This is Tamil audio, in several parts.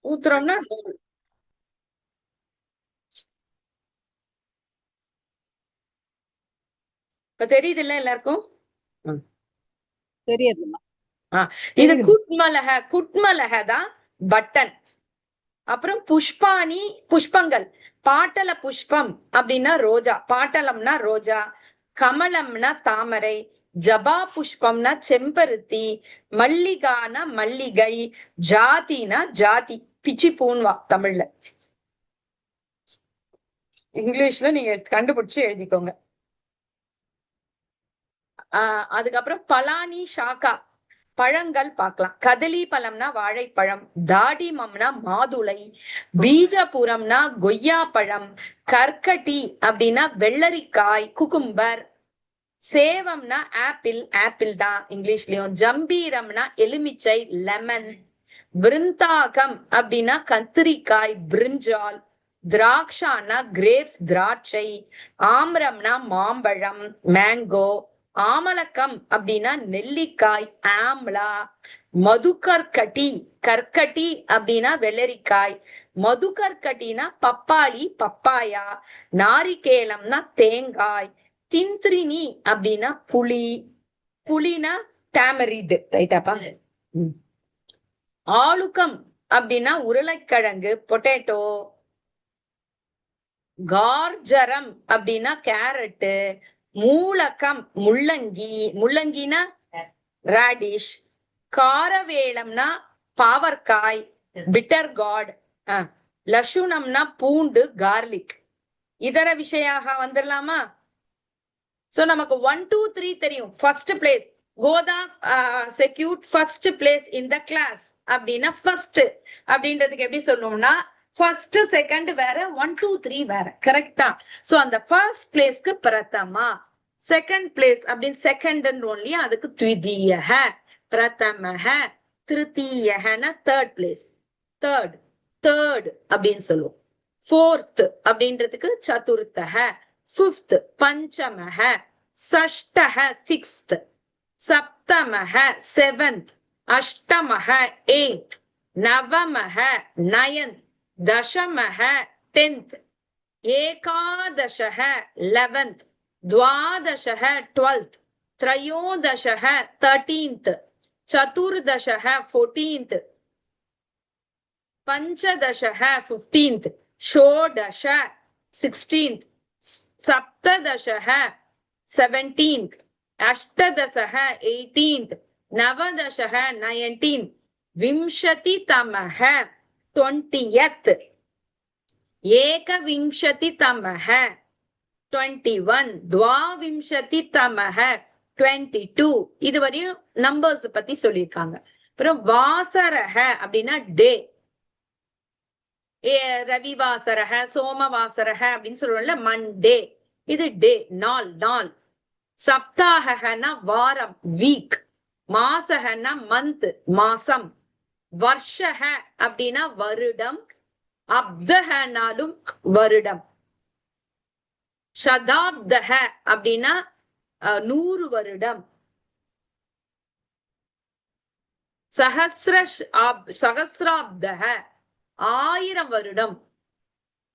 ஊத்துறோம்னா நூல். இப்ப தெரியுது இல்ல எல்லாருக்கும்? தெரியுதுமா. இது குட்மலக, குட்மலக தான் பட்டன். அப்புறம் புஷ்பானி புஷ்பங்கள். பாட்டல புஷ்பம் அப்படின்னா ரோஜா, பாட்டலம்னா ரோஜா, கமலம்னா தாமரை, ஜபா புஷ்பம்னா செம்பருத்தி, மல்லிகானா மல்லிகை, ஜாதினா ஜாதி, பிச்சி பூன்வா தமிழ்ல. இங்கிலீஷ்ல நீங்க கண்டுபிடிச்சு எழுதிக்கோங்க. அதுக்கப்புறம் பலானி ஷாக்கா பழங்கள் பார்க்கலாம். கதலி பழம்னா வாழைப்பழம், தாடிமம்னா மாதுளை, பீஜபுரம்னா கொய்யா பழம், கற்கட்டி அப்படின்னா வெள்ளரிக்காய் குக்கும்பர், சேவம்னா ஆப்பிள், ஆப்பிள் தான் இங்கிலீஷ்லயும், ஜம்பீரம்னா எலுமிச்சை லெமன், விருந்தாகம் அப்படின்னா கத்திரிக்காய் பிரிஞ்சால், திராட்சானா கிரேப்ஸ் திராட்சை, ஆம்ரம்னா மாம்பழம் மேங்கோ, ஆமலக்கம் அப்படின்னா நெல்லிக்காய் ஆம்லா, மதுக்கற்கட்டி கற்கட்டி அப்படின்னா வெள்ளரிக்காய், மதுக்கற்கட்டினா பப்பாளி பப்பாயா, நாரிகேலம்னா தேங்காய், திந்திரினி அப்படின்னா புளி, புளினா டேமரிட் ரைட்டாப்பா. ஆளுக்கம் அப்படின்னா உருளைக்கிழங்கு பொட்டேட்டோ, கார்ஜரம் அப்படின்னா கேரட்டு, மூலக்கம் முள்ளங்கி, முள்ளங்கினா ராடிஷ், காரவேளம்னா பாவற்காய் பிட்டர் காட், லசுனம்னா பூண்டு கார்லிக். இதர விஷயாக வந்துடலாமா? சோ நமக்கு 1 2 3 தெரியும். ஃபர்ஸ்ட் பிளேஸ் கோதா secured first place in the class அப்படின்னா ஃபர்ஸ்ட் அப்படின்றதுக்கு எப்படி சொல்லுவோம்னா ஃபர்ஸ்ட் செகண்ட் வேற 1 2 3 வேற, கரெக்டா? சோ அந்த ஃபர்ஸ்ட் பிளேஸ்க்கு பிரதமா, செகண்ட் பிளேஸ் அப்படின்னு செகண்ட் ஒன்லி, அதுக்கு த்விதீயஹ, பிரதமஹ, திருத்தீயஹனா தேர்ட் பிளேஸ், தேர்ட் தேர்ட் அப்படின்னு சொல்லுவோம். ஃபோர்த் அப்படின்றதுக்கு சதுர்த்தஹ, ஃபிஃப்த் பஞ்சமஹ, ஷஷ்டஹ சிக்ஸ்த், சப்தமஹ செவன்த், அஷ்டமஹ எய்த், நவமஹ நயன்த், தசமஹ டென்த், ஏகாதசஹ லெவன்த், द्वादशः ट्वेल्थ, त्रयोदशः 13th, चतुर्दशः 14th, पंचदशः 15th, षोडश 16th, सप्तदशः 17th, अष्टदशः 18th, नवदशः 19th, विंशतितमः 20th, एकविंशतितमः 21, द्वाविंशतितमः 22. இதுவரையும் நம்பர்ஸ் பத்தி சொல்லியிருக்காங்க. அப்புறம் வாசரஹ அப்படின்னா டே, ரவிவாசரஹ சோமவாசரஹ அப்படின்னு சொல்லுவோம்ல மண்டே, இது டே நாள் நாள். சப்தாகனா வாரம் வீக், மாசகனா மந்த் மாசம், வர்ஷக அப்படின்னா வருடம், அப்தகனாலும் வருடம், சதாப்தக அப்படின்னா 100 வருடம், சகசிராப்தக 1000 வருடம்,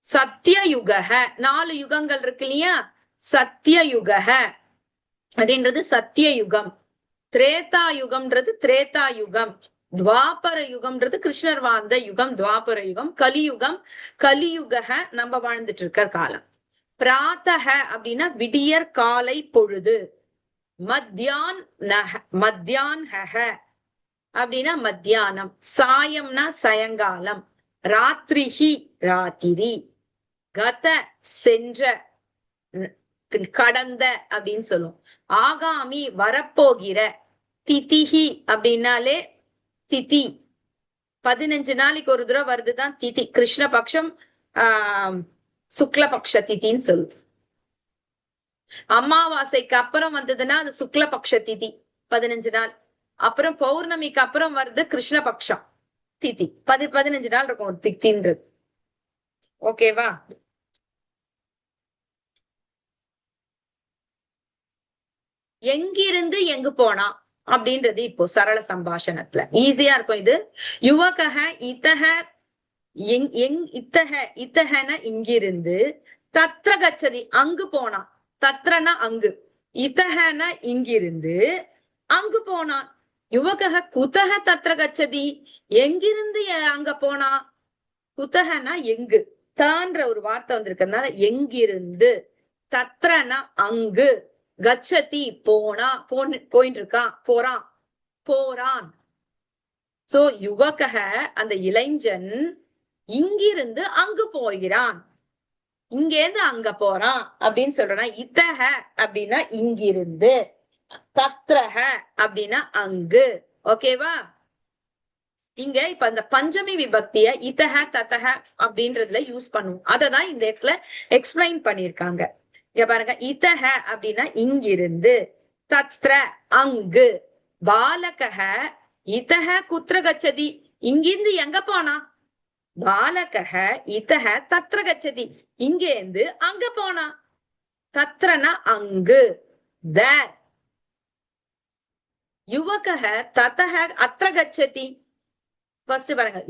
சத்தியயுகக 4 யுகங்கள் இருக்கு இல்லையா, சத்தியயுகக அப்படின்றது சத்தியயுகம், திரேதா யுகம்ன்றது திரேதா யுகம், துவாபர யுகம்ன்றது கிருஷ்ணர் வாழ்ந்த யுகம் துவாபர யுகம், கலியுகம் கலியுகக நம்ம வாழ்ந்துட்டு இருக்க காலம். பிராத்தக அப்படின்னா விடியற் காலை பொழுது, மத்தியான்ஹ அப்படின்னா மத்தியானம், சாயம்னா சாயங்காலம், ராத்திரிஹி ராத்திரி, கத சென்ற கடந்த அப்படின்னு சொல்லுவோம், ஆகாமி வரப்போகிற, திதிஹி அப்படின்னாலே திதி 15 நாளைக்கு ஒரு தடவை வருதுதான் திதி, கிருஷ்ணபக்ஷம் சுக்லபக்ஷ திதின்னு சொல்லுது. அமாவாசைக்கு அப்புறம் வந்ததுன்னா அது சுக்லபக்ஷ திதி 15 நாள், அப்புறம் பௌர்ணமிக்கு அப்புறம் வருது கிருஷ்ணபக்ஷம் திதி 15 நாள் இருக்கும் ஒரு திதின்றது. ஓகேவா? எங்கிருந்து எங்கு போனா அப்படின்றது இப்போ சரள சம்பாஷணத்துல ஈஸியா இருக்கும். இது யுவகஹ இதஹ இத்தக இத்தகன இங்கிருந்து, தத்ர கச்சதி அங்கு போனான். தத்ரனா அங்கு, இத்தகன இங்கிருந்து அங்கு போனான். யுவக குதக தத்ர கச்சதி எங்கிருந்து அங்க போனா. குதகனா எங்கு, தான்ற ஒரு வார்த்தை வந்திருக்கிறதுனால எங்கிருந்து, தத்ரனா அங்கு, கச்சதி போனா போயிட்டு இருக்கான், போறான் போறான். சோ யுவக அந்த இளைஞன் இங்கிருந்து அங்கு போகிறான், இங்கேருந்து அங்க போறான் அப்படின்னு சொல்றேன்னா, இத்தக அப்படின்னா இங்கிருந்து, தத்ரஹ அப்படின்னா அங்கு. ஓகேவா? இங்க இப்ப அந்த பஞ்சமி விபக்திய இத்தக தத்தக அப்படின்றதுல யூஸ் பண்ணுவோம். அததான் இந்த இடத்துல எக்ஸ்பிளைன் பண்ணிருக்காங்க. இங்க பாருங்க, இத்தக அப்படின்னா இங்கிருந்து, தத்ர அங்கு, பாலகஹ இத்தக குத்ர கச்சதி இங்கிருந்து எங்க போனா, பாலகஹ இத்தக தத்ர கச்சதி இங்கேந்து அங்க போனா, தத்ரனா அங்கு, தேர். யுவகஹ ததஹ அத்ர கச்சதி. ஃபர்ஸ்ட் பாருங்க,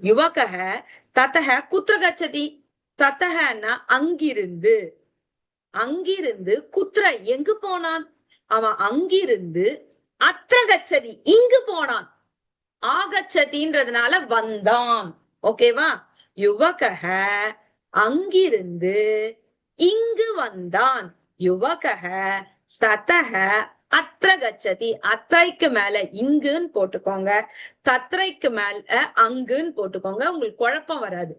யுவகஹ ததஹ குத்ர கச்சதி. ததஹனா அங்கிருந்து, அங்கிருந்து குத்ர எங்கு போனான், அவன் அங்கிருந்து அத்ர கச்சதி இங்கு போனான். ஆகச்சதின்றதுனால வந்தான். ஓகேவா? யுவகஹ அங்கிருந்து இங்கு வந்தான். யுவகஹ ததஹ அத்ர கச்சதி. அத்ரைக்கு மேல இங்குன்னு போட்டுக்கோங்க, தத்ரைக்கு மேல அங்குன்னு போட்டுக்கோங்க, உங்களுக்கு குழப்பம் வராது.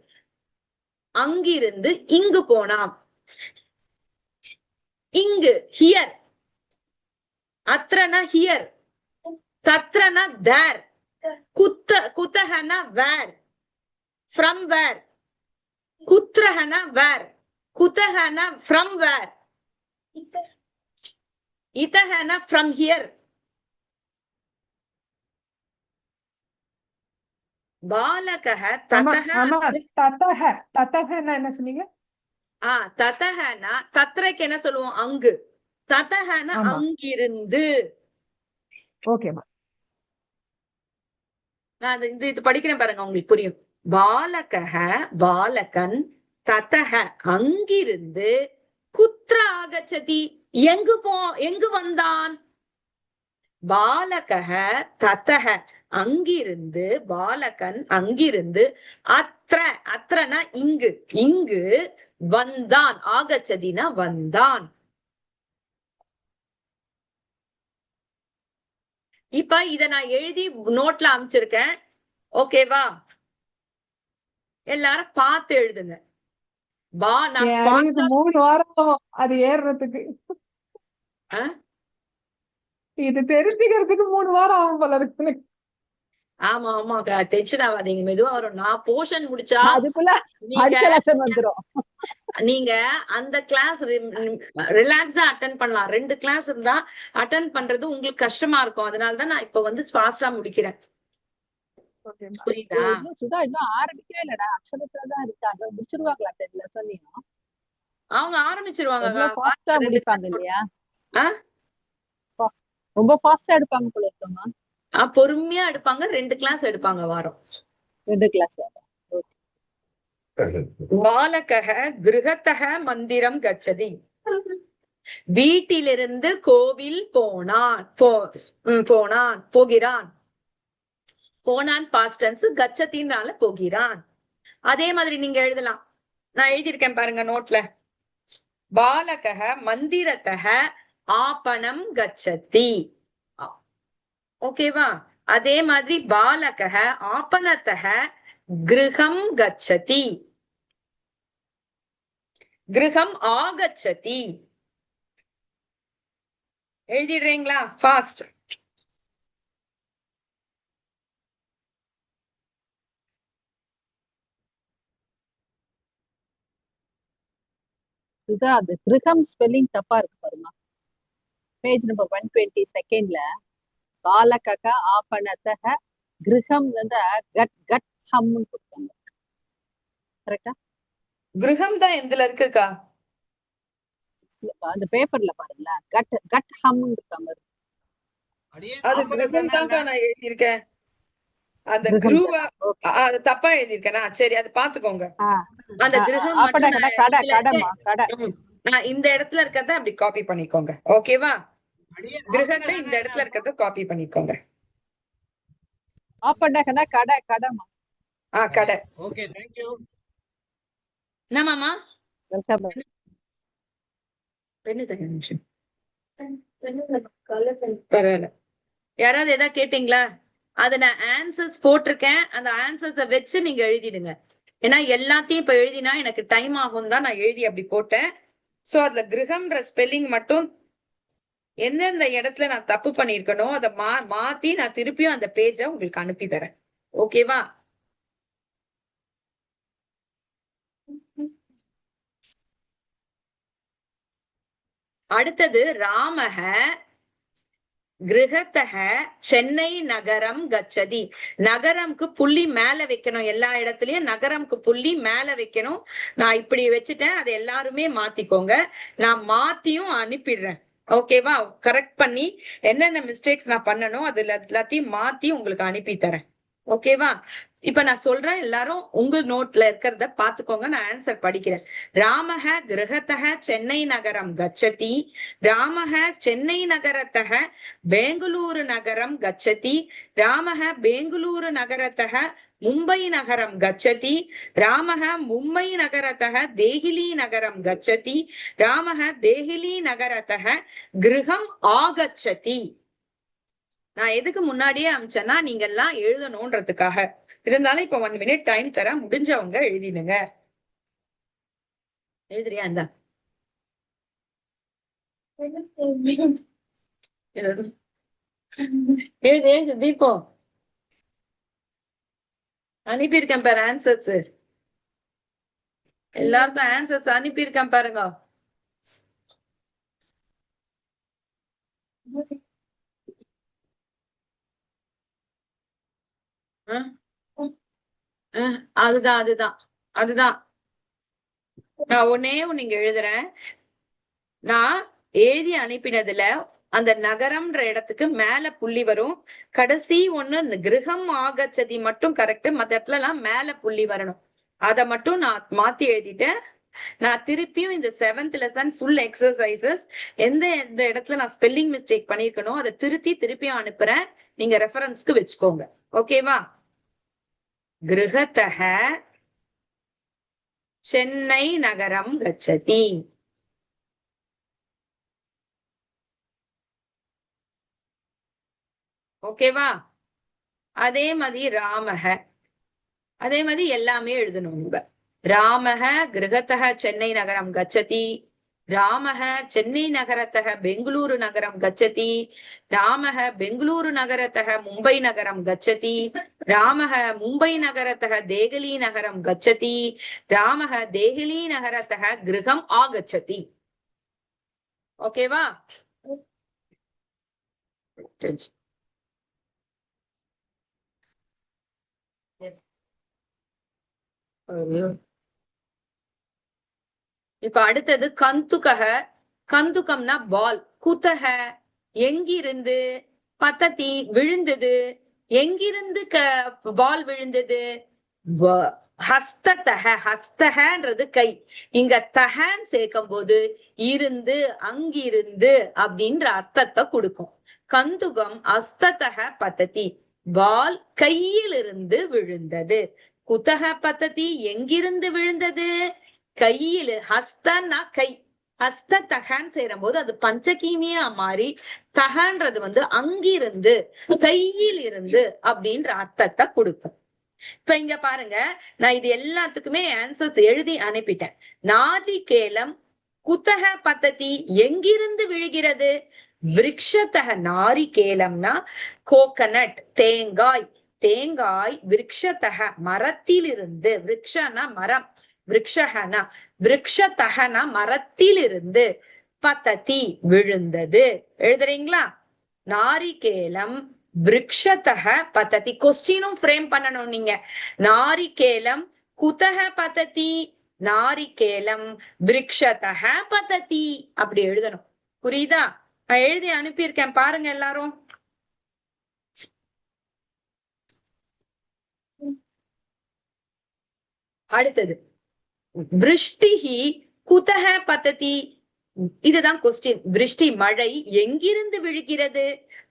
அங்கிருந்து இங்கு போனான். இங்கு ஹியர், அத்ரனா ஹியர், தத்ரனா தேர், குத்தகனா வேர், from where, குத்ரஹனா வேர், குதஹனா from where, இதஹனா from here. பாலகஹ ததஹ, ததஹனா என்ன சொன்னீங்க? ததஹனா தத்ரைக்கு என்ன சொல்லுவோம், அங்கு. ததஹனா அங்கிருந்து. ஓகேமா, நான் இது படிக்கிறேன் பாருங்க, உங்களுக்கு புரியும். பாலகஹ பாலகன், ததஹ அங்கிருந்து, குத்ர ஆகச்சதி எங்கு வந்தான். பாலகஹ ததஹ அங்கிருந்து, பாலகன் அங்கிருந்து, அத்ர அத்ரனா இங்கு, இங்கு வந்தான். ஆகச்சதினா வந்தான். இப்ப இத நான் எழுதி நோட்ல அமைச்சிருக்கேன். ஓகேவா? எல்லாரும் பார்த்து எழுதுங்க. 3 வாரம் அது ஏறுறதுக்கு, இது தெரிஞ்சுக்கிறதுக்கு 3 வாரம் ஆகும் போல இருக்கு. ஆமா ஆமா, டென்ஷன் ஆகாதீங்க, மெதுவா வரும். நான் போர்ஷன் முடிச்சா அதுக்குள்ள வந்துரும். நீங்க அந்த கிளாஸ் ரிலாக்ஸா அட்டென்ட் பண்ணலாம். 2 கிளாஸ் இருந்தா அட்டென்ட் பண்றது உங்களுக்கு கஷ்டமா இருக்கும். அதனாலதான் நான் இப்ப வந்து ஃபாஸ்டா முடிக்கிறேன். புரியுதா? சுதா இன்னும் ஆரம்பிக்கவே இல்லடா, அக்ஷரத்துலதான் இருக்காங்க. முடிச்சிருவாங்களா தெரியல, சொன்னீங்க. அவங்க ஆரம்பிச்சிருவாங்க, ஃபாஸ்டா முடிப்பாங்க இல்லையா? ரொம்ப ஃபாஸ்டா எடுப்பாங்க போல இருக்கமா. பொறுமையா எடுப்பாங்க. 2 கிளாஸ் எடுப்பாங்க வாரம். 2 கிளாஸ். பாலகஹ கிருஹத்தஹ மந்திரம் கச்சதி. வீட்டிலிருந்து கோவில் போனான், போகிறான். போனான் பாஸ்ட் டென்ஸ், கச்சதினால போகிறான். அதே மாதிரி நீங்க எழுதலாம். நான் எழுதியிருக்கேன் பாருங்க நோட்ல. பாலகஹ மந்திரத்தஹ ஆபணம் கச்சதி. ஓகேவா? அதே மாதிரி பாலகஹ ஆபணத்தஹ கிருஹம் கச்சதி. கிருஹம் ஆகச்சதி. எழுதிடுறீங்களா? ஃபாஸ்ட். சுதா, அது கிருஹம் ஸ்பெல்லிங் தப்பா இருக்கு பாருமா. பேஜ் நம்பர் 122ல பாலகக ஆபணத்தஹ கிருஹம் வந்து கட் கட் ஹம்னு கொடுத்தாங்க. கரெக்டா? கிருஹம் தான் எதுல இருக்குக்கா? அந்த பேப்பர்ல பாருங்களா, கட் கட் ஹம்னு இருக்காங்க. அது கிருஹம் தான் நான் எழுதியிருக்கேன். அந்த கிருஹம் குருவ தானா? ஓகே. அது தப்பா எழுதியிருக்கேனா? சரி, அது பாத்துக்கோங்க. அந்த கிரகம் மட்டும் ஆப்பனகன நான் கடை இதுல இருக்க கடைமா கடை. இந்த இடத்துல இருக்கிறத அப்படி காப்பி பண்ணிக்கோங்க. ஓகேவா? கிரகத்தை இந்த இடத்துல இருக்கிறத காப்பி பண்ணிக்கோங்க. ஆப்பனகன கடை கடைமா. கடை. Okay, thank you. என்னமாமா? வெல்கம். நிமிஷம். பரவாயில்ல. யாராவது ஏதாவது கேட்டீங்களா? அத நான் ஆன்சர்ஸ் போட்டிருக்கேன். அந்த ஆன்சர்ஸ வச்சு நீங்க எழுதிடுங்க. ஏன்னா எல்லாத்தையும் இப்ப எழுதினா எனக்கு டைம் ஆகும் தான் நான் எழுதி அப்படி போட்டேன். சோ அதுல கிரகம்ன்ற ஸ்பெல்லிங் மட்டும் எந்தெந்த இடத்துல நான் தப்பு பண்ணிருக்கணும் அதை மாத்தி நான் திருப்பியும் அந்த பேஜ உங்களுக்கு அனுப்பி தரேன். ஓகேவா? அடுத்தது ராமக கிரகத்தக சென்னை நகரம் கச்சதி. நகரம்க்கு புள்ளி மேல வைக்கணும். எல்லா இடத்துலயும் நகரம்க்கு புள்ளி மேல வைக்கணும். நான் இப்படி வச்சுட்டேன். அதை எல்லாருமே மாத்திக்கோங்க. நான் மாத்தியும் அனுப்பிடுறேன். ஓகேவா? கரெக்ட் பண்ணி என்னென்ன மிஸ்டேக்ஸ் நான் பண்ணணும் அதுல எல்லாத்தையும் மாத்தி உங்களுக்கு அனுப்பி தரேன். ஓகேவா? இப்ப நான் சொல்றேன், எல்லாரும் உங்க நோட்ல இருக்கிறத பாத்துக்கோங்க. நான் ஆன்சர் படிக்கிறேன். ராமக கிரகத்தக சென்னை நகரம் கச்சதி. ராமக சென்னை நகரத்தக பெங்களூரு நகரம் கச்சதி. ராமக பெங்களூரு நகரத்தக மும்பை நகரம் கச்சதி. ராமக மும்பை நகரத்தக தேஹிலி நகரம் கச்சதி. ராமக தேஹிலி நகரத்தக கிரகம் ஆகச்சதி. நான் எதுக்கு முன்னாடியே அமிச்சேன்னா நீங்க எல்லாம் எழுதணும்ன்றதுக்காக. இருந்தாலும் இப்ப 1 minute டைம் தர, முடிஞ்சவங்க எழுதிடுங்க. எழுதுறியா? இந்த எழுது எழுது தீபோ. அனுப்பியிருக்கேன் பாரு ஆன்சர்ஸ். எல்லாருக்கும் ஆன்சர்ஸ் அனுப்பியிருக்கேன் பாருங்க. அதுதான் அதுதான் அதுதான் நான் ஒன்னே நீங்க எழுதுறேன். நான் எழுதி அனுப்பினதுல அந்த நகரம்ன்ற இடத்துக்கு மேல புள்ளி வரும். கடைசி ஒண்ணு கிரகம் ஆகச்சதி மட்டும் கரெக்ட். மத்த இடத்துல எல்லாம் மேல புள்ளி வரணும். அத மட்டும் நான் மாத்தி எழுதிட்டேன். நான் திருப்பியும் இந்த 7th லெசன் ஃபுல் எக்ஸசைசஸ் எந்த எந்த இடத்துல நான் ஸ்பெல்லிங் மிஸ்டேக் பண்ணிருக்கணும் அதை திருப்பியும் அனுப்புறேன். நீங்க ரெஃபரன்ஸ்க்கு வச்சுக்கோங்க. ஓகேவா? கிரகத்தக சென்னை நகரம் கச்சதி. ஓகேவா? அதே மாதிரி ராமக, அதே மாதிரி எல்லாமே எழுதணும். ராமக கிரகத்தக சென்னை நகரம் கச்சதி. ராமக சென்னை நகரத்தக பெங்களூரு நகரம் கச்சதி. ராமக பெங்களூரு நகரத்தக மும்பை நகரம் கச்சதி. ராமக மும்பை நகரத்தக தேகலி நகரம் கச்சதி. ராமக தேகலி நகரத்தக கிரகம் ஆகச்சதி. ஓகேவா? இப்ப அடுத்தது கந்துகக. கந்துகம்னா பால். குத்தக எங்கிருந்து. பத்ததி விழுந்தது. எங்கிருந்து பால் விழுந்தது? ஹஸ்ததக. ஹஸ்தகன்றது கை. இங்க தகன்னு சேர்க்கும் போது இருந்து, அங்கிருந்து அப்படின்ற அர்த்தத்தை கொடுக்கும். கந்துகம் அஸ்ததக பத்ததி, பால் கையிலிருந்து விழுந்தது. குத்தக பத்ததி எங்கிருந்து விழுந்தது? கையில. ஹஸ்தன்னா கை. ஹஸ்த தகன்னு சேரும் போது அது பஞ்சகீமியா மாறி தகன்றது அங்கிருந்து, கையில் இருந்து அப்படின்ற அர்த்தத்தை கொடுக்கும். இப்ப இங்க பாருங்க, நான் இது எல்லாத்துக்குமே ஆன்சர்ஸ் எழுதி அனுப்பிட்டேன். நாரிகேலம் குத்தக பத்ததி எங்கிருந்து விழுகிறது? விருக்ஷத்தக. நாரிகேலம்னா கோகனட், தேங்காய். தேங்காய் விருக்ஷத்தக மரத்திலிருந்து. விருக்ஷனா மரம், விருக்ஷகனா விருக்ஷத்தகனா மரத்திலிருந்து. பத்ததி விழுந்தது. எழுதுறீங்களா? நாரிகேலம் விருக்ஷத்தக பத்ததி. கொஸ்டினும் ஃப்ரேம் பண்ணணும் நீங்க. நாரிகேலம் குதக பத்ததி, நாரிகேலம் விருக்ஷத்தக பத்ததி அப்படி எழுதணும். புரியுதா? நான் எழுதி அனுப்பியிருக்கேன் பாருங்க எல்லாரும். அடுத்தது விருஷ்டிஹி குதஹ பததி. இதுதான் கொஸ்டின். விருஷ்டி மழை எங்கிருந்து விழுகிறது?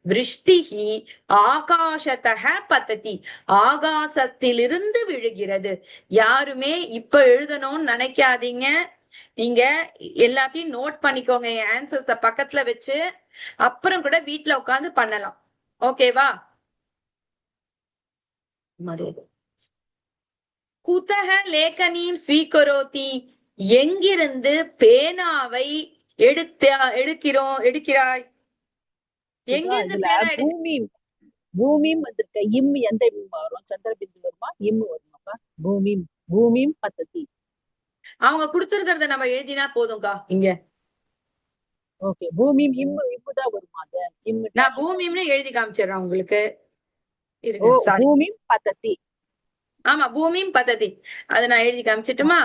விருஷ்டிஹி ஆகாசத்தக பததி, ஆகாசத்திலிருந்து விழுகிறது. யாருமே இப்ப எழுதணும்னு நினைக்காதீங்க. நீங்க எல்லாத்தையும் நோட் பண்ணிக்கோங்க, ஆன்சர்ஸ பக்கத்துல வச்சு. அப்புறம் கூட வீட்டுல உட்கார்ந்து பண்ணலாம். ஓகேவா? குதஹ லேகனீம் ஸ்வீகரோதி, எங்கிருந்து பேனாவை எடுக்கிறாய்? எங்கிருந்து பேனா பூமி பூமியும் வந்திருக்க. இம் எந்த இம் வரும்? சந்திரபிந்து வருமா? இம் வருமாப்பா? பூமியும் பூமியும் பத்ததி. அவங்க கொடுத்திருக்கிறத நம்ம எழுதினா போதும்க்கா. இங்க ஓகே, பூமியும் இம்முதான் வருமா? நான் பூமியும்னு எழுதி காமிச்சிடுறேன் உங்களுக்கு. பூமியும் பத்ததி. ஆமா, பூமியும் பத்ததி. அதை நான் எழுதி காமிச்சிட்டுமா?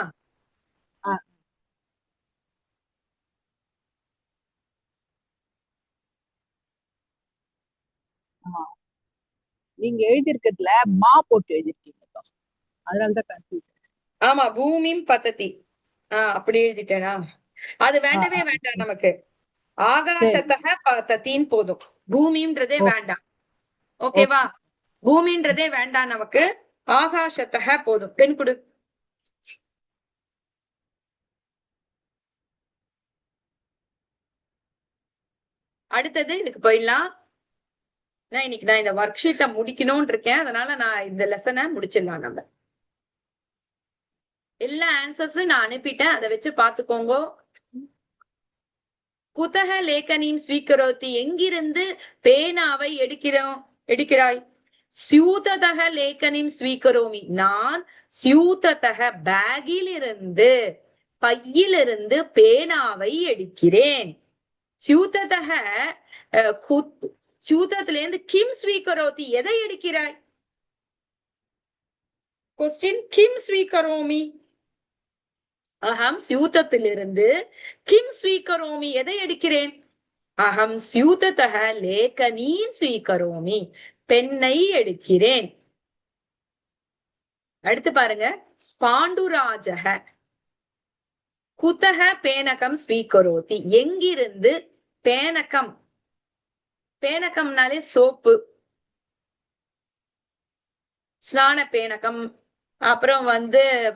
நீங்க எழுதிருக்கிறதுல மா போட்டு எழுதிருக்கீங்க, அதனாலதான் கன்ஃபியூஷன். ஆமா, பூமியும் பத்ததி. அப்படி எழுதிட்டேனா? அது வேண்டவே வேண்டாம் நமக்கு. ஆகாசத்தக பத்தத்தின்னு போதும். பூமின்றதே வேண்டாம். ஓகேவா? பூமின்றதே வேண்டாம் நமக்கு. ஆகாசத்தக போதும். பெண் கொடு. அடுத்தது இதுக்கு போயிடலாம். இன்னைக்கு நான் இந்த ஒர்க் ஷீட்டை முடிக்கணும்னு இருக்கேன். அதனால நான் இந்த லெசனை முடிச்சிடலாம். நம்ம எல்லா ஆன்சர்ஸும் நான் அனுப்பிட்டேன், அதை வச்சு பாத்துக்கோங்க. குதஹ லேகனீம் ஸ்வீகரோதி, எங்கிருந்து பேனாவை எடுக்கிறாய்? ஸ்யூததக லேகனீம் ஸ்வீகரோமி, நான் ஸ்யூததக பேக்கிலிருந்து, பையிலிருந்து பேனாவை எடுக்கிறேன். ஸ்யூததக ஸ்யூதத்துல இருந்து கிம் ஸ்வீகரோதி, எதை எடுக்கிறாய்? கொஸ்டின் கிம் ஸ்வீகரோமி. அகம் ஸ்யூதத்திலிருந்து கிம் ஸ்வீகரோமி, எதை எடுக்கிறேன்? அகம் ஸ்யூததக லேகனீம் ஸ்வீகரோமி, பெண்ணை எடுக்கிறேன். அடுத்து பாருங்க. பாண்டுராஜக குதஹ பேனகம் ஸ்வீகரோதி, எங்கிருந்து பேனகம். பேனகம்னாலே சோப்பு, ஸ்நான பேனகம். அப்புறம்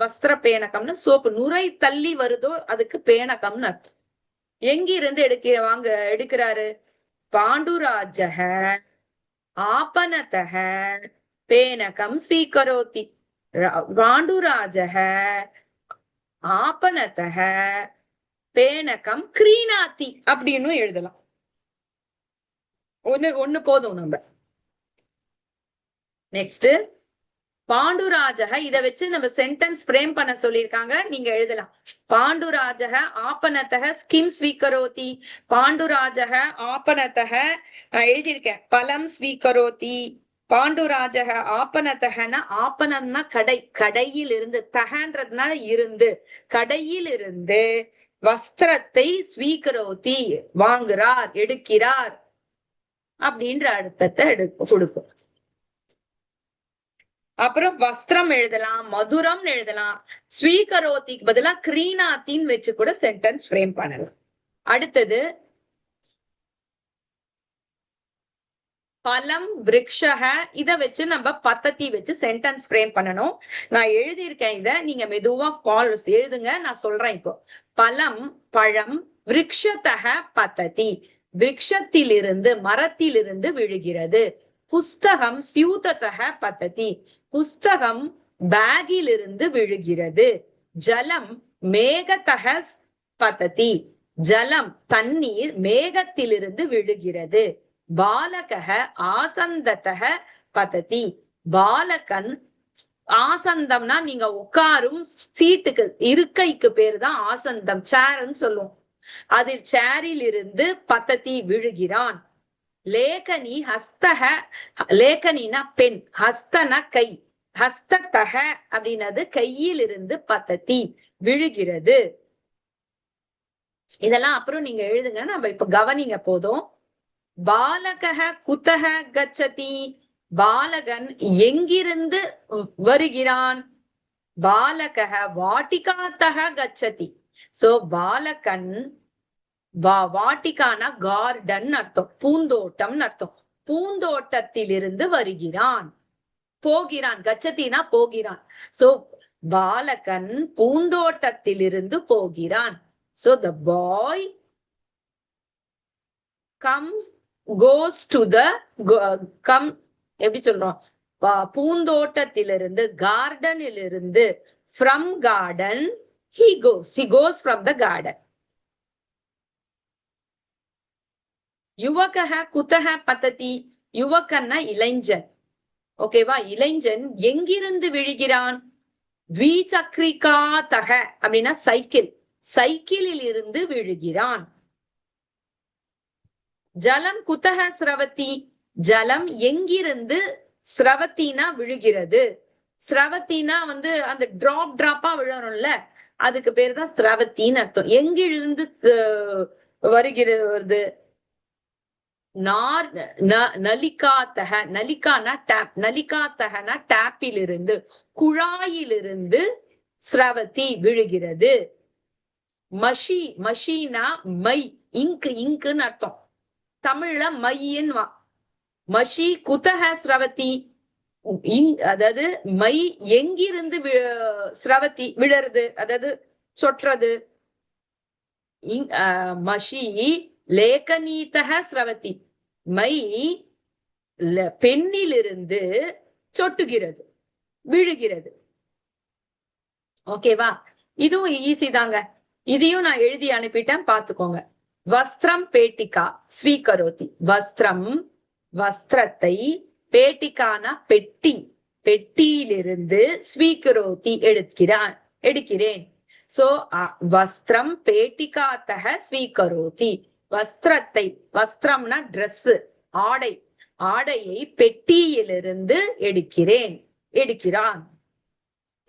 வஸ்திர பேனகம்னு சோப்பு. நுரை தள்ளி வருதோ அதுக்கு பேனகம்னு அர்த்தம். எங்கிருந்து எடுக்கிறாரு? பாண்டுராஜக ஆபனதக பேனகம் ஸ்வீகரோதி. பாண்டுராஜக ஆபனதக பேனகம் கிரீணாதி அப்படின்னு எழுதலாம். ஒண்ணு போதும் நம்ம. நெக்ஸ்ட் பாண்டுராஜக, இத வச்சு நம்ம சென்டென்ஸ் ஃப்ரேம் பண்ண சொல்லியிருக்காங்க. நீங்க எழுதலாம். பாண்டுராஜக ஆபனதக கிம் ஸ்வீகரோதி. பாண்டுராஜக ஆபனதக நான் எழுதியிருக்கேன். பலம் ஸ்வீகரோதி. பாண்டுராஜக ஆபனதகனா, ஆபனம்னா கடை, கடையில் இருந்து, தகன்றதுனால இருந்து, கடையில் இருந்து வஸ்திரத்தை ஸ்வீகரோதி வாங்குறார், எடுக்கிறார் அப்படின்ற அர்த்தத்தை கொடுக்கும். அப்புறம் வஸ்திரம் எழுதலாம், மதுரம் எழுதலாம். ஸ்வீகரோதிக்கு பதிலா கிரீணாத்தின்னு வச்சு கூட சென்டென்ஸ் ஃப்ரேம் பண்ணலாம். அடுத்தது பலம் விருக்ஷக, இத வச்சு நம்ம பத்தத்தி வச்சு சென்டென்ஸ் ஃப்ரேம் பண்ணணும். நான் எழுதியிருக்கேன், இத நீங்க மெதுவா எழுதுங்க. நான் சொல்றேன் இப்போ. பலம் பழம், விருக்ஷதக பத்ததி, விருக்ஷத்திலிருந்து மரத்திலிருந்து விழுகிறது. புஸ்தகம் ஸ்யூததக பத்ததி, புஸ்தகம் பேக்கிலிருந்து விழுகிறது. ஜலம் மேகதக பத்ததி, ஜலம் தண்ணீர் மேகத்திலிருந்து விழுகிறது. பாலகக ஆசந்ததக பத்ததி, பாலகன், ஆசந்தம்னா நீங்க உட்காரும் சீட்டுக்கு, இருக்கைக்கு பேரு தான் ஆசந்தம், சேர்ன்னு சொல்லுவோம். அதில் சேரில் இருந்து பத்ததி விழுகிறான். லேகனி ஹஸ்தக, லேகனினா பெண், ஹஸ்தனா கை, ஹஸ்ததக அப்படின்னது கையில் இருந்து பத்ததி விழுகிறது. இதெல்லாம் அப்புறம் நீங்க எழுதுங்க, நம்ம இப்ப கவனிங்க போதும். பாலகக குதஹ கச்சதி, பாலகன் எங்கிருந்து வருகிறான்? பாலகः வாட்டிகாத்தः கச்சதி. சோ பாலகன் வாட்டிகானா கார்டன் அர்த்தம், பூந்தோட்டம் அர்த்தம். பூந்தோட்டத்திலிருந்து வருகிறான், போகிறான். கச்சத்தினா போகிறான். சோ பாலகன் பூந்தோட்டத்திலிருந்து போகிறான். So the boy comes goes to the come எப்படி சொல்றோம், பூந்தோட்டத்திலிருந்து, கார்டனிலிருந்து, from garden he goes from the garden. யுவகः குதः பததி. யுவகன்னா இளைஞன். ஓகேவா? இளைஞன் எங்கிருந்து விழுகிறான்? த்விசக்ரிகாதக அப்படின்னா சைக்கிள், சைக்கிளில் இருந்து விழுகிறான். ஜலம் குதக ஸ்ரவதி. ஜலம் எங்கிருந்து, ஸ்ரவத்தினா விழுகிறது. ஸ்ரவத்தினா அந்த டிராப்பா விழணும்ல, அதுக்கு பேர் தான் ஸ்ரவத்தின்னு அர்த்தம். எங்கிருந்து வருகிறது? நலிகாத்தக. நலிகானா டேப், நலிகாத்தகனா டேப்பிலிருந்து, குழாயிலிருந்து ஸ்ரவதி விழுகிறது. மஷி, மஷினா மை, இங்குன்னு அர்த்தம். தமிழ்ல மையின்வா. மஷி குதக ஸ்ரவதி, அதாவது மை எங்கிருந்து ஸ்ரவதி விழறது, அதாவது சொற்றது. மஷி லேகனீதக ஸ்ரவதி, மை பெண்ணிலிருந்து சொட்டுகிறது, விழுகிறது. ஓகேவா? இதுவும் ஈஸி தாங்க. இதையும் நான் எழுதி அனுப்பிட்டேன், பாத்துக்கோங்க. வஸ்திரம் பேட்டிகா ஸ்வீகரோதி. வஸ்திரம் வஸ்திரத்தை, பேட்டிகானா பெட்டி, பெட்டியிலிருந்து, ஸ்வீகரோதி எடுக்கிறேன். சோ வஸ்திரம் பேட்டிகாத்தக ஸ்வீகரோதி. வஸ்திரத்தை, வஸ்திரம்னா டிரெஸ், ஆடை, ஆடையை பெட்டியிலிருந்து எடுக்கிறான்.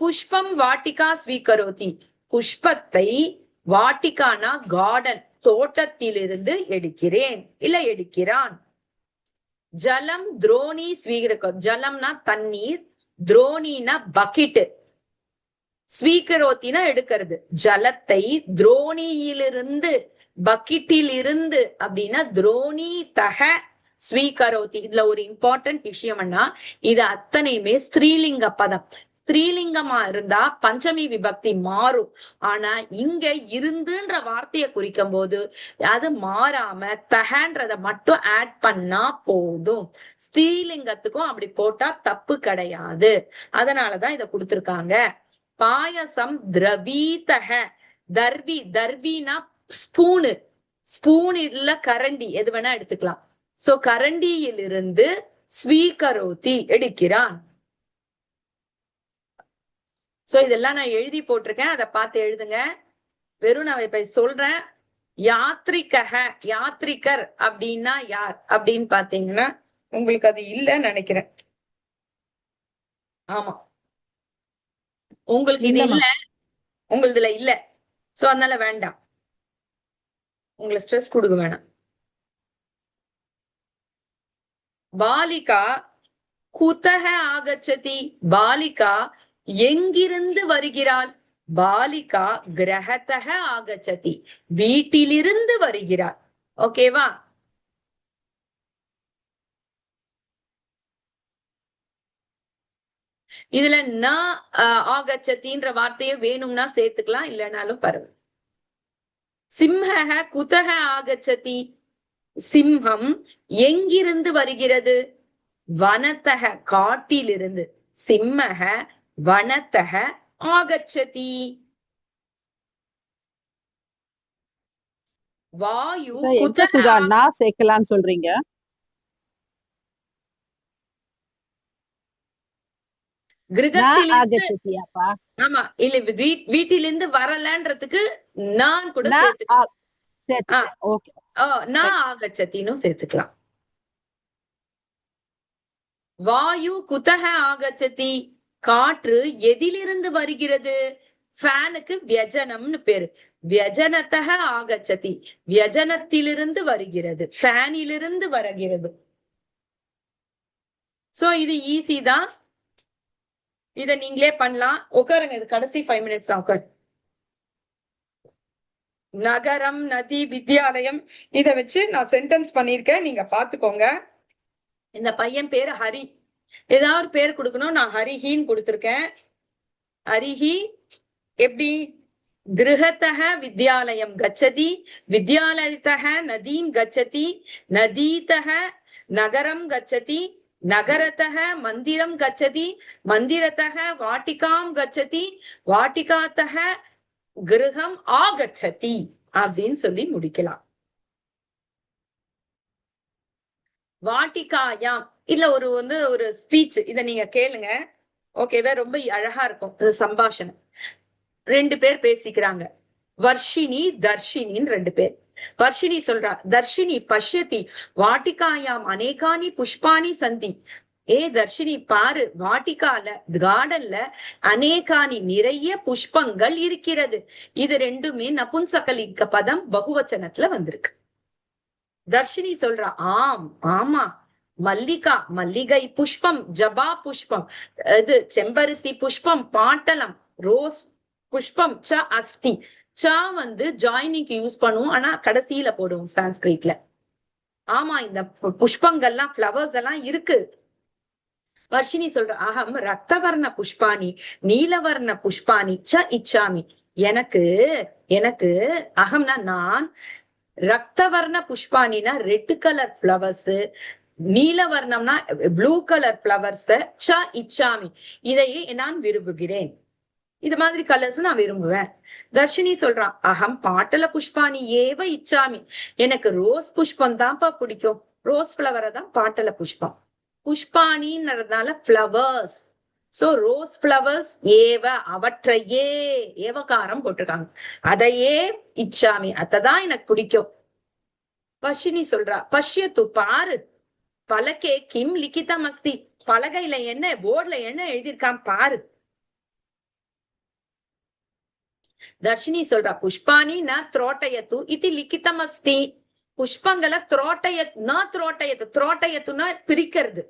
புஷ்பம் வாட்டிகா ஸ்வீகரோதி. புஷ்பத்தை, வாட்டிகானா கார்டன், தோட்டத்திலிருந்து எடுக்கிறான். ஜலம் துரோணி ஸ்வீகர. ஜலம்னா தண்ணீர், துரோணினா பக்கெட், ஸ்வீகரோத்தினா எடுக்கிறது. ஜலத்தை துரோணியிலிருந்து, பக்கெட்டில் இருந்து அப்படின்னா துரோணி தக ஸ்வீகரோதி. இதுல ஒரு இம்பார்ட்டன்ட் விஷயம்னா, இது அத்தனையுமே ஸ்திரீலிங்க பதம். ஸ்திரீலிங்கமா இருந்தா பஞ்சமி விபக்தி மாறும். ஆனா இங்க இருந்துன்ற வார்த்தையை குறிக்கும் போது அது மாறாம தகன்றத மட்டும் ஆட் பண்ணா போதும். ஸ்திரீலிங்கத்துக்கும் அப்படி போட்டா தப்பு கிடையாது. அதனாலதான் இத கொடுத்திருக்காங்க. பாயசம் திரவீதக. தர்வி, தர்வினா ஸ்பூனு, ஸ்பூன் இல்ல கரண்டி, எது வேணா எடுத்துக்கலாம். சோ கரண்டியிலிருந்து ஸ்வீகரோதி எடுக்கிறான். சோ இதெல்லாம் நான் எழுதி போட்டிருக்கேன், அதை பார்த்து எழுதுங்க. வெறும் நான் இப்ப சொல்றேன். யாத்ரிகக, யாத்ரிகர் அப்படின்னா யார் அப்படின்னு பாத்தீங்கன்னா உங்களுக்கு அது இல்லைன்னு நினைக்கிறேன். ஆமா, உங்களுக்கு இது இல்ல, உங்களுதுல இல்ல. சோ அதனால வேண்டாம், உங்களை ஸ்ட்ரெஸ் கொடுக்க வேணாம். பாலிகா குதக ஆகச்சதி. பாலிகா எங்கிருந்து வருகிறாள்? பாலிகா கிரகத்தக ஆகச்சதி, வீட்டிலிருந்து வருகிறாள். ஓகேவா? இதுல ந ஆகச்சத்தின்ற வார்த்தையை வேணும்னா சேர்த்துக்கலாம், இல்லைனாலும் பரவாயில்ல. சிம்ஹ குதக ஆகச்சதி. சிம்ஹம் எங்கிருந்து வருகிறது? வனத்தக, காட்டிலிருந்து. சிம்மக வனத்தக ஆகச்சதி. வாயு குதக நான் சேர்க்கலாம்னு சொல்றீங்க? கிரகத்திலிருந்து. ஆமா, இல்ல வீட்டிலிருந்து வரலன்றதுக்கு நான் கூட நான் ஆகச்சத்தின்னு சேர்த்துக்கலாம். வாயு குதக ஆகச்சதி. காற்று எதிலிருந்து வருகிறது? ஃபேனுக்கு வியஜனம்னு பேரு. வியஜனத்தக ஆகச்சதி, வியஜனத்திலிருந்து வருகிறது, ஃபேனிலிருந்து வருகிறது. சோ இது ஈஸி தான். இத நீங்களே பண்ணலாம். உட்காருங்க, இது கடைசி 5 minutes தான். உட்காரு. நகரம், நதி, வித்யாலயம், இத வச்சு நான் சென்டென்ஸ் பண்ணிருக்கேன், நீங்க பாத்துக்கோங்க. இந்த பையன் பேரு ஹரி. ஏதாவது ஒரு பேர் கொடுக்கணும், நான் ஹரிஹின்னு கொடுத்திருக்கேன். ஹரிஹி எப்படி? கிருஹத்தஹ வித்யாலயம் கச்சதி, வித்யாலயத்தஹ நதீம் கச்சதி, நதீதஹ நகரம் கச்சதி, நகரத்தஹ மந்திரம் கச்சதி, மந்திரத்தஹ வாட்டிகாம் கச்சதி, வாட்டிகாத்தஹ கிருஹம் ஆகச்சதி அப்படின்னு சொல்லி முடிக்கலாம். வாட்டிகாயாம் இல்ல ஒரு ஸ்பீச், இத நீங்க கேளுங்க. ஓகேவா? ரொம்ப அழகா இருக்கும் இது சம்பாஷணம். 2 பேர் பேசிக்கிறாங்க. வர்ஷினி தர்ஷினின்னு 2 பேர். வர்ஷினி சொல்றா, தர்ஷினி பஷ்யதி வாட்டிகாயாம் அநேகானி புஷ்பானி சந்தி. ஏ தர்ஷினி பாரு, வாட்டிகால கார்டன்ல அநேகானி நிறைய புஷ்பங்கள் இருக்கிறது. இது 2மே நபுன்சகலிங்க பதம் பகுவச்சனத்துல வந்திருக்கு. தர்ஷினி சொல்றா, ஆம் ஆமா, மல்லிகா மல்லிகை புஷ்பம், ஜபா புஷ்பம், இது செம்பருத்தி புஷ்பம், பாட்டலம் ரோஸ் புஷ்பம், ச அஸ்தி. சா ஜாயினிங்க்கு யூஸ் பண்ணுவோம், ஆனா கடைசியில போடுவோம் சான்ஸ்கிரிட்ல. ஆமா, இந்த புஷ்பங்கள்லாம் பிளவர்ஸ் எல்லாம் இருக்கு. வர்ஷினி சொல்ற, அகம் ரக்தவர்ண புஷ்பானி நீலவர்ண புஷ்பானி ச இச்சாமி. எனக்கு எனக்கு அகம்னா நான், ரக்தவர்ண புஷ்பானினா ரெட் கலர் பிளவர்ஸ், நீலவர்ணம்னா ப்ளூ கலர் பிளவர்ஸ், ச இச்சாமி இதையே நான் விரும்புகிறேன். இது மாதிரி கலர்ஸ் நான் விரும்புவேன். தர்ஷினி சொல்றான், அகம் பாட்டல புஷ்பானி ஏவ இச்சாமி. எனக்கு ரோஸ் புஷ்பம் தான்ப்பா பிடிக்கும், ரோஸ் பிளவரை தான் பாட்டல புஷ்பம். புஷ்பானின்றதுனால பிளவர்ஸ், சோ ரோஸ் பிளவர்ஸ் ஏவ அவற்றையே, ஏவகாரம் போட்டிருக்காங்க, அதையே இச்சாமி அதான் எனக்கு பிடிக்கும். வர்ஷினி சொல்றா, பஷ்யத்து பாரு, பலகே கிம் லிகிதம் அஸ்தி. பலகையில என்ன, போர்ட்ல என்ன எழுதியிருக்கான் பாரு. தர்ஷினி சொல்றா, புஷ்பானி ந த்ரோட்டயத்து இது லிகிதம் அஸ்தி. புஷ்பங்களை த்ரோட்டயத்துனா பிரிக்கிறது,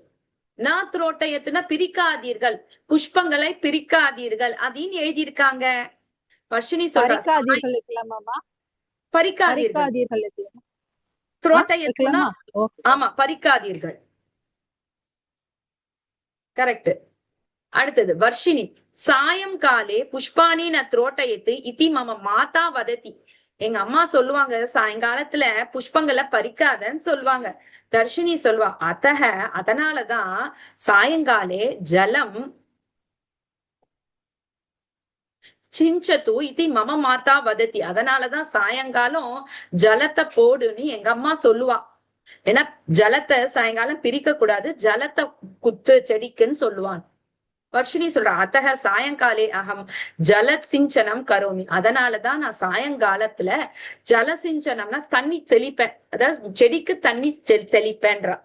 ந த்ரோட்டயத்துனா பிரிக்காதீர்கள், புஷ்பங்களை பிரிக்காதீர்கள் அப்படின்னு எழுதியிருக்காங்க. வர்ஷினி சொல்றா, பறிக்காதீர்கள். த்ரோட்டயத்துனா ஆமா பறிக்காதீர்கள், கரெக்ட். அடுத்தது வர்ஷினி, சாயங்காலே புஷ்பானி ந த்ரோட்டயத்து இதி மம மாதா வததி. எங்க அம்மா சொல்லுவாங்க சாயங்காலத்துல புஷ்பங்களை பறிக்காதன்னு சொல்லுவாங்க. தர்ஷினி சொல்வா, அதனாலதான் சாயங்காலே ஜலம் சிஞ்சத்து இதி மம மாதா வதத்தி. அதனாலதான் சாயங்காலம் ஜலத்தை போடுன்னு எங்க அம்மா சொல்லுவா. ஏன்னா ஜலத்தை சாயங்காலம் பிரிக்க கூடாது, ஜலத்தை குத்து செடிக்குன்னு சொல்லுவான். வர்ஷினி சொல்ற, அத்தக சாயங்காலே அகம் ஜல சிஞ்சனம் கரோமி. அதனாலதான் நான் சாயங்காலத்துல ஜல சிஞ்சனம்னா தண்ணி தெளிப்பேன், அதாவது செடிக்கு தண்ணி தெளிப்பேன்றா.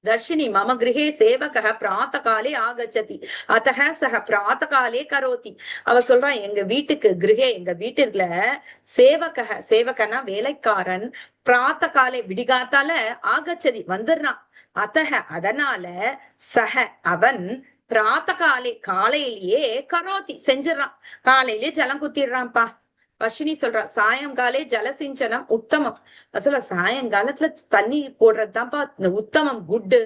தர்ஷினி, மம கிரகே சேவக பிராத்தகாலே ஆகச்சதி அத்தக சக பிராத்தகாலே கரோதி. அவ சொல்றான், எங்க வீட்டுக்கு கிரகே, எங்க வீட்டுல சேவகனா வேலைக்காரன், பிராத்தகாலே விடிகாத்தால ஆகச்சதி வந்துடுறான். அத்தக அதனால, சக அவன், பிராத்தகாலே காலையிலேயே கரோதி செஞ்சிடறான், காலையிலேயே ஜலம் குத்திடுறான்ப்பா. வர்ஷினி சொல்றா, சாயங்காலே ஜலசிஞ்சனம் உத்தமம். சொல்ல சாயங்காலத்துல தண்ணி போடுறதுதான்ப்பா உத்தமம், குட்டு.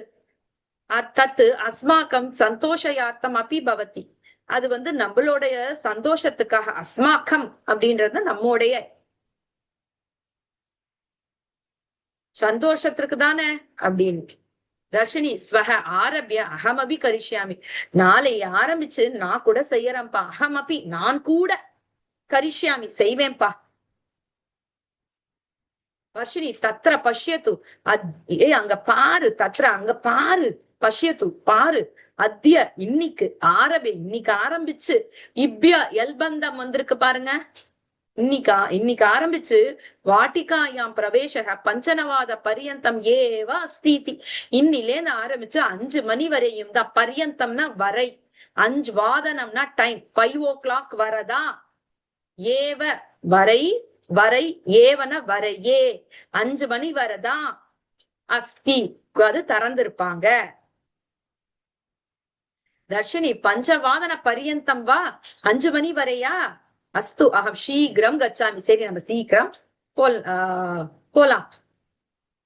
தத்து அஸ்மாக்கம் சந்தோஷயார்த்தம் அப்பி பவதி. அது நம்மளுடைய சந்தோஷத்துக்காக, அஸ்மாக்கம் அப்படின்றது நம்முடைய சந்தோஷத்திற்கு தானே அப்படின்னு. தர்ஷினி, ஸ்வஹ ஆரம்பிய அகமபி கரிஷ்யாமி. நாளை ஆரம்பிச்சு நான் கூட செய்யறேன்ப்பா. அகமபி நான் கூட, கரிஷ்யாமி செய்வேன்பா. வர்ஷினி, தத்ர பஷ்யத்து அங்க பாரு, தத்ர அங்க பாரு, பஷ்யத்து பாரு, அத்திய இன்னைக்கு, இன்னைக்கு ஆரம்பிச்சு, இப்யா எல்பந்தம் வந்திருக்கு பாருங்க, இன்னைக்கு ஆரம்பிச்சு, வாட்டிகாயாம் பிரவேசக பஞ்சனவாத பரியந்தம் ஏவ அஸ்தீதி. இன்னிலேந்து ஆரம்பிச்சு 5 மணி வரையும் தான். பரியந்தம்னா வரை, 5 வாதனம்னா டைம், 5 o'clock வரதா, ஏவ வரை ஏவன வரையே 5 மணி வரதா, அஸ்தி அது திறந்திருப்பாங்க. தர்ஷினி பஞ்சவாதன பரியந்தம் வா, 5 மணி வரையா? அஸ்து அகம் சீக்கிரம் கச்சாமி. சரி நம்ம சீக்கிரம் போலாம்.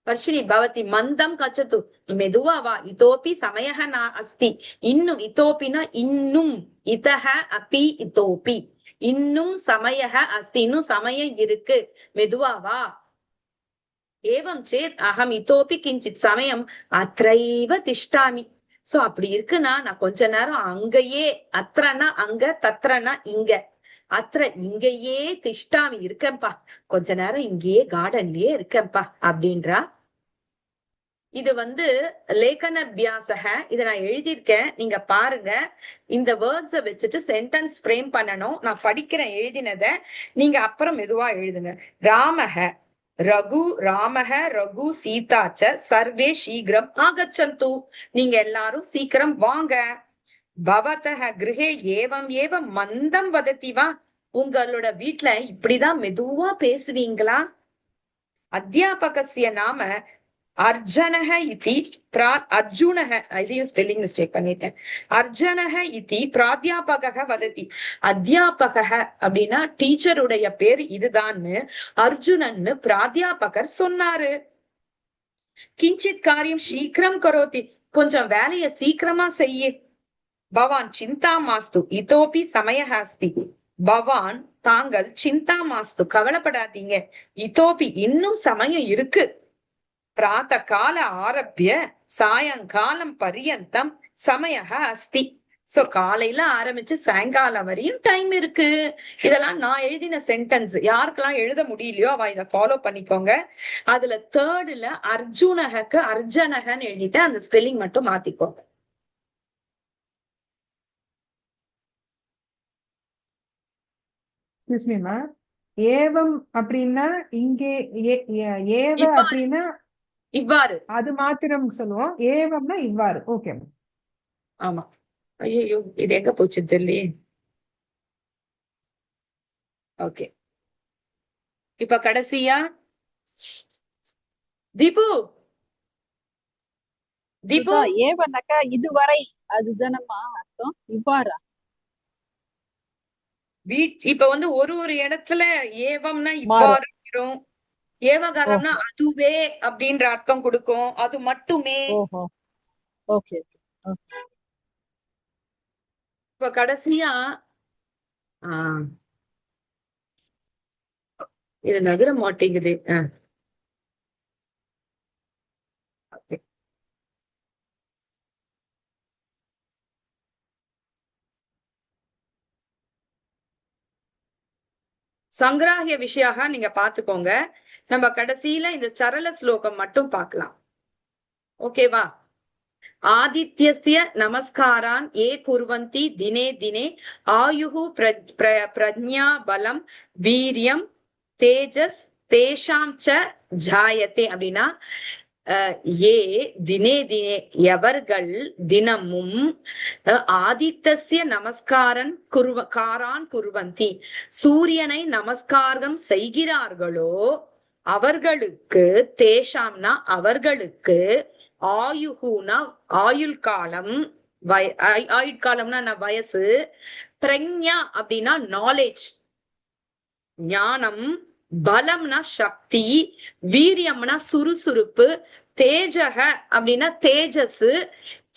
வர்ஷினி பவதி மந்தம் கச்சது, மெதுவா வா. இதோபி சமயஹ நா அஸ்தி. இன்னும், இதோபினா இன்னும், இதஹ அப்பி இதோபி, இன்னும் சமயஹ அஸ்தி, இன்னும் சமயம் இருக்கு, மெதுவா வா. ஏவம் சேத் அகம் இதோபி கிஞ்சித் சமயம் அத்ரைவ திஷ்டாமி. சோ அப்படி இருக்குன்னா நான் கொஞ்ச நேரம் அங்கேயே, அத்ரனா அங்க, தத்ரனா இங்க, அத்ர இங்கேயே திஷ்டாமி இருக்கேன்பா, கொஞ்ச நேரம் இங்கேயே கார்டன்லயே இருக்கேன்பா அப்படின்றா. இது லேகனபியாசக, இதை நான் எழுதியிருக்கேன், நீங்க பாருங்க. இந்த வேர்ட்ஸ வச்சுட்டு சென்டென்ஸ் ஃப்ரேம் பண்ணணும். நான் படிக்கிறேன் எழுதினத, நீங்க அப்புறம் மெதுவா எழுதுங்க. ராமக ரகு, ராமக ரகு சீதாச்ச சர்வே சீக்கிரம் ஆகச்சந்து. நீங்க எல்லாரும் சீக்கிரம் வாங்க. பவதஹ கிருஹே ஏவம் ஏவம் மந்தம் வதத்தி வா. உங்களோட வீட்டுல இப்படிதான் மெதுவா பேசுவீங்களா? அத்தியாபகஸ்ய நாம அர்ஜுனஹ இதி அர்ஜுனஹ, இதையும் ஸ்பெல்லிங் மிஸ்டேக் பண்ணிட்டேன். அர்ஜுனஹ இதி பிராத்தியாபக வதத்தி. அத்தியாபக அப்படின்னா டீச்சருடைய பேர் இதுதான்னு அர்ஜுனன்னு பிராத்தியாபகர் சொன்னாரு. கிஞ்சித் காரியம் சீக்கிரம் கரோதி, கொஞ்சம் வேலைய சீக்கிரமா செய்ய. பவான் சிந்தா மாஸ்து இதோபி சமயஹ அஸ்தி. பவான் தாங்கள் சிந்தா மாஸ்து கவலைப்படாதீங்க, இதோபி இன்னும் சமயம் இருக்கு. பிராத்த கால ஆரம்பிய சாயங்காலம் பரியந்தம் சமயஹ அஸ்தி. சோ காலையில ஆரம்பிச்சு சாயங்காலம் வரையும் டைம் இருக்கு. இதெல்லாம் நான் எழுதின சென்டென்ஸ். யாருக்கெல்லாம் எழுத முடியலையோ அவ இதை ஃபாலோ பண்ணிக்கோங்க. அதுல தேர்டுல அர்ஜுனஹக்கு அர்ஜனகன்னு எழுதிட்டு அந்த ஸ்பெல்லிங் மட்டும் மாத்திக்கோங்க. ஏவம் அப்படின்னா இங்கே ஏவ அப்படின்னா இவ்வாறு, அது மாத்திரம் சொல்லுவோம். ஏவம்னா இவ்வாறு. ஓகே. ஆமா. ஐயோ இது எங்க போச்சு தெரியலையே. ஓகே, இப்ப கடைசியா தீபு, தீபு ஏவனாக்கா இதுவரை, அதுதானம்மா அர்த்தம். இவ்வாறா? இப்ப ஒரு இடத்துல ஏவம்னா இவ்வாறு வரும், ஏவகாரம்னா அதுவே அப்படின்ற அர்த்தம் கொடுக்கும், அது மட்டுமே. ஓகே. இப்ப கடைசியா இது நகர மாட்டேங்குது. சங்கிராகிய விஷயாக நீங்க பாத்துக்கோங்க. நம்ம கடைசியில இந்த சரள ஸ்லோகம் மட்டும் பார்க்கலாம். ஓகேவா? ஆதித்யஸ்ய நமஸ்காரான் ஏ குர்வந்தி தினே தினே ஆயுஹு பிரஜ்ஞா பலம் வீரியம் தேஜஸ் தேஷாம் ச ஜாயத்தே. அப்படின்னா ஏ தினே தினே, எவர்கள் தினமும் ஆதித்யஸ்ய நமஸ்காரன் குர்வந்தி, சூரியனை நமஸ்காரம் செய்கிறார்களோ அவர்களுக்கு, தேஷாம்னா அவர்களுக்கு, ஆயுகுனா ஆயுள் காலம், ஆயுட்காலம்னா வயசு, பிரக்ஞா அப்படின்னா நாலேஜ் ஞானம், பலம்னா சக்தி, வீரியம்னா சுறுசுறுப்பு, தேஜக அப்படின்னா தேஜஸ்,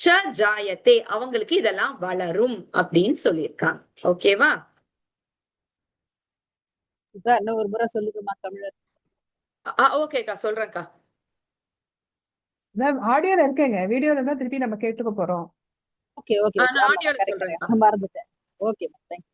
ச ஜாயத்தே அவங்களுக்கு இதெல்லாம் வளரும் அப்படின்னு சொல்லியிருக்காங்க. ஓகேவா? இன்னும் ஒரு முறை சொல்லுங்கம்மா தமிழர். ஓகேக்கா, சொல்றேன்க்கா. ஆடியோல இருக்கேங்க, வீடியோல தான் திருப்பி நம்ம கேட்டுக்க போறோம். ஓகே. ஆடியோல சொல்றேன், மறந்துட்டேன். Okay, thank you.